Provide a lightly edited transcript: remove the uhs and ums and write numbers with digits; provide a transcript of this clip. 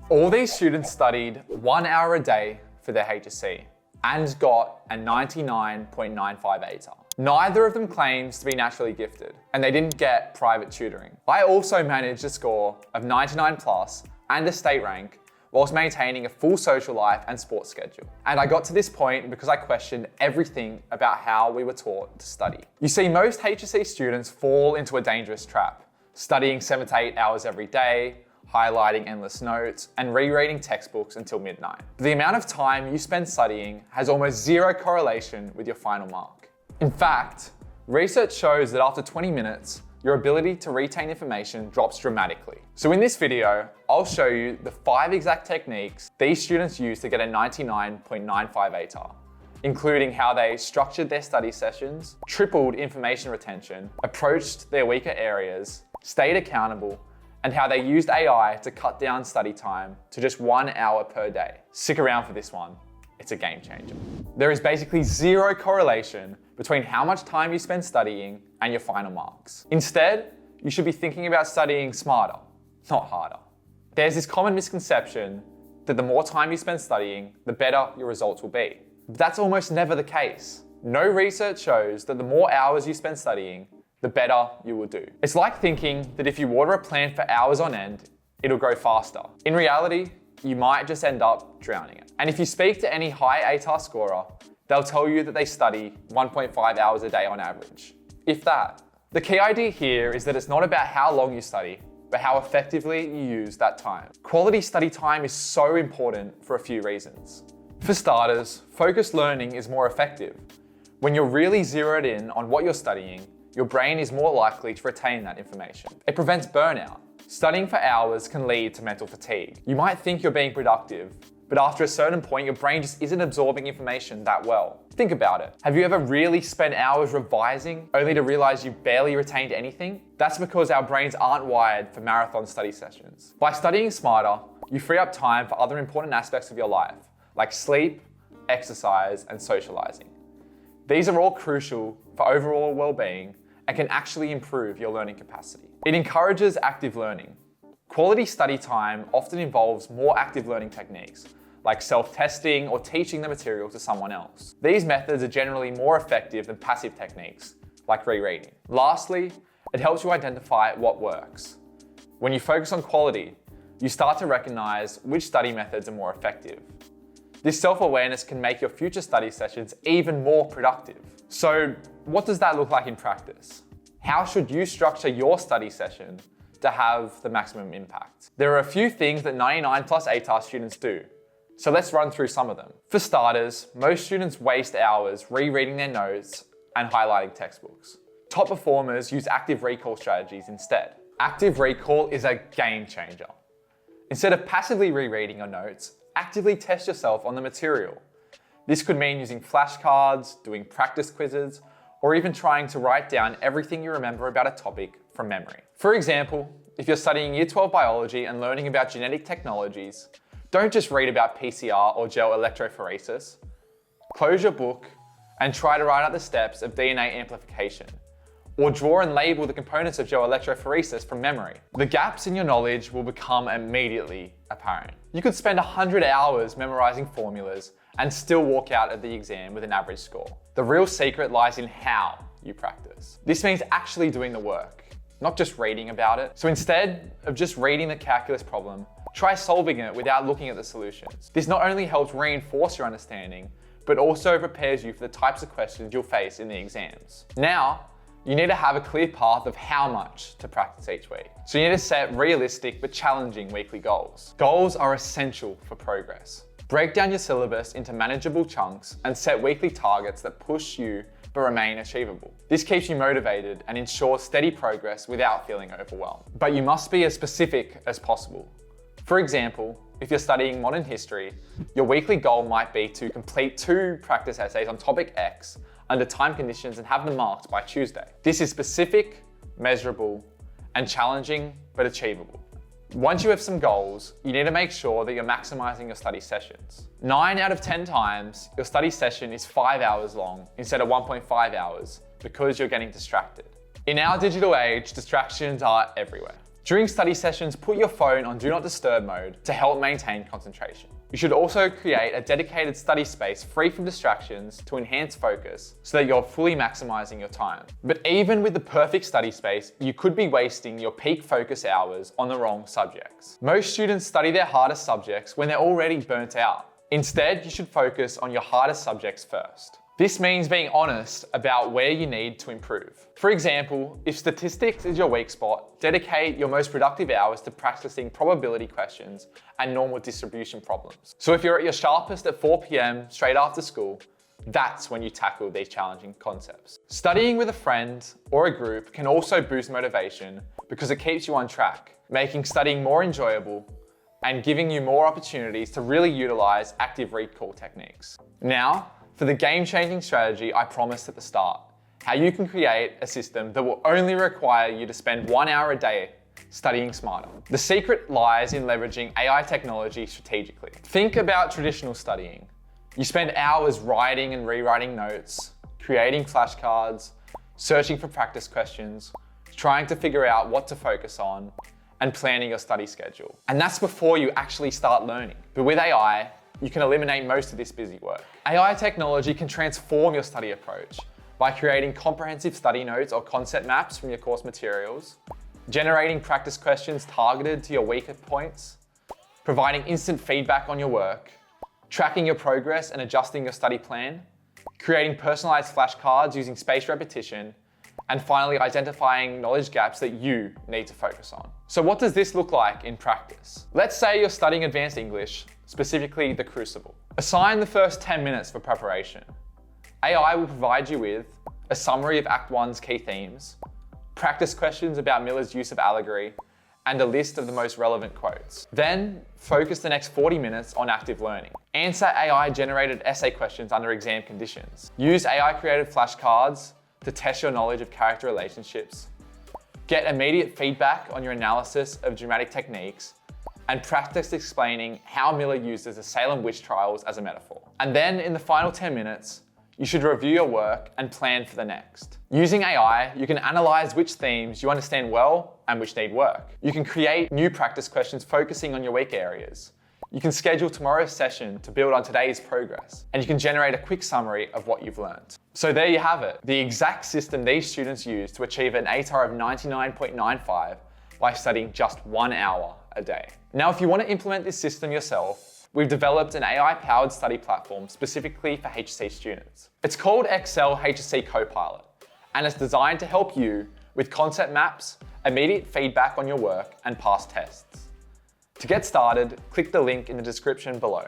All these students studied 1 hour a day for their HSC and got a 99.95 ATAR. Neither of them claims to be naturally gifted, and they didn't get private tutoring. I also managed a score of 99 plus and a state rank whilst maintaining a full social life and sports schedule. And I got to this point because I questioned everything about how we were taught to study. You see, most HSC students fall into a dangerous trap, studying 7 to 8 hours every day, highlighting endless notes, and rereading textbooks until midnight. The amount of time you spend studying has almost zero correlation with your final mark. In fact, research shows that after 20 minutes, your ability to retain information drops dramatically. So in this video, I'll show you the 5 exact techniques these students use to get a 99.95 ATAR, including how they structured their study sessions, tripled information retention, approached their weaker areas, stayed accountable, and how they used AI to cut down study time to just 1 hour per day. Stick around for this one. It's a game changer. There is basically zero correlation between how much time you spend studying and your final marks. Instead, you should be thinking about studying smarter, not harder. There's this common misconception that the more time you spend studying, the better your results will be. But that's almost never the case. No research shows that the more hours you spend studying, the better you will do. It's like thinking that if you water a plant for hours on end, it'll grow faster. In reality, you might just end up drowning it. And if you speak to any high ATAR scorer, they'll tell you that they study 1.5 hours a day on average, if that. The key idea here is that it's not about how long you study, but how effectively you use that time. Quality study time is so important for a few reasons. For starters, focused learning is more effective. When you're really zeroed in on what you're studying, your brain is more likely to retain that information. It prevents burnout. Studying for hours can lead to mental fatigue. You might think you're being productive, but after a certain point, your brain just isn't absorbing information that well. Think about it. Have you ever really spent hours revising only to realize you barely retained anything? That's because our brains aren't wired for marathon study sessions. By studying smarter, you free up time for other important aspects of your life, like sleep, exercise, and socializing. These are all crucial for overall well-being and can actually improve your learning capacity. It encourages active learning. Quality study time often involves more active learning techniques, like self-testing or teaching the material to someone else. These methods are generally more effective than passive techniques, like rereading. Lastly, it helps you identify what works. When you focus on quality, you start to recognize which study methods are more effective. This self-awareness can make your future study sessions even more productive. So, what does that look like in practice? How should you structure your study session to have the maximum impact? There are a few things that 99 plus ATAR students do, so let's run through some of them. For starters, most students waste hours rereading their notes and highlighting textbooks. Top performers use active recall strategies instead. Active recall is a game changer. Instead of passively rereading your notes, actively test yourself on the material. This could mean using flashcards, doing practice quizzes, or even trying to write down everything you remember about a topic from memory. For example, if you're studying Year 12 biology and learning about genetic technologies, don't just read about PCR or gel electrophoresis. Close your book and try to write out the steps of DNA amplification, or draw and label the components of gel electrophoresis from memory. The gaps in your knowledge will become immediately apparent. You could spend 100 hours memorizing formulas and still walk out of the exam with an average score. The real secret lies in how you practice. This means actually doing the work, not just reading about it. So instead of just reading the calculus problem, try solving it without looking at the solutions. This not only helps reinforce your understanding, but also prepares you for the types of questions you'll face in the exams. Now, you need to have a clear path of how much to practice each week. So you need to set realistic but challenging weekly goals. Goals are essential for progress. Break down your syllabus into manageable chunks and set weekly targets that push you but remain achievable. This keeps you motivated and ensures steady progress without feeling overwhelmed. But you must be as specific as possible. For example, if you're studying modern history, your weekly goal might be to complete 2 practice essays on topic X under time conditions and have them marked by Tuesday. This is specific, measurable, and challenging, but achievable. Once you have some goals, you need to make sure that you're maximizing your study sessions. 9 out of 10 times, your study session is 5 hours long instead of 1.5 hours because you're getting distracted. In our digital age, distractions are everywhere. During study sessions, put your phone on Do Not Disturb mode to help maintain concentration. You should also create a dedicated study space free from distractions to enhance focus so that you're fully maximizing your time. But even with the perfect study space, you could be wasting your peak focus hours on the wrong subjects. Most students study their hardest subjects when they're already burnt out. Instead, you should focus on your hardest subjects first. This means being honest about where you need to improve. For example, if statistics is your weak spot, dedicate your most productive hours to practicing probability questions and normal distribution problems. So if you're at your sharpest at 4 p.m. straight after school, that's when you tackle these challenging concepts. Studying with a friend or a group can also boost motivation because it keeps you on track, making studying more enjoyable and giving you more opportunities to really utilize active recall techniques. Now, for the game-changing strategy I promised at the start, how you can create a system that will only require you to spend 1 hour a day studying smarter. The secret lies in leveraging AI technology strategically. Think about traditional studying. You spend hours writing and rewriting notes, creating flashcards, searching for practice questions, trying to figure out what to focus on, and planning your study schedule. And that's before you actually start learning. But with AI, you can eliminate most of this busy work. AI technology can transform your study approach by creating comprehensive study notes or concept maps from your course materials, generating practice questions targeted to your weaker points, providing instant feedback on your work, tracking your progress and adjusting your study plan, creating personalized flashcards using spaced repetition, and finally identifying knowledge gaps that you need to focus on. So what does this look like in practice? Let's say you're studying advanced English, specifically the Crucible. Assign the first 10 minutes for preparation. AI will provide you with a summary of Act 1's key themes, practice questions about Miller's use of allegory, and a list of the most relevant quotes. Then focus the next 40 minutes on active learning. Answer AI-generated essay questions under exam conditions. Use AI-created flashcards to test your knowledge of character relationships. Get immediate feedback on your analysis of dramatic techniques, and practice explaining how Miller uses the Salem witch trials as a metaphor. And then in the final 10 minutes, you should review your work and plan for the next. Using AI, you can analyze which themes you understand well and which need work. You can create new practice questions focusing on your weak areas. You can schedule tomorrow's session to build on today's progress, and you can generate a quick summary of what you've learned. So there you have it, the exact system these students use to achieve an ATAR of 99.95 by studying just 1 hour a day. Now, if you want to implement this system yourself, we've developed an AI-powered study platform specifically for HSC students. It's called Excel HSC Copilot, and it's designed to help you with concept maps, immediate feedback on your work, and past tests. To get started, click the link in the description below.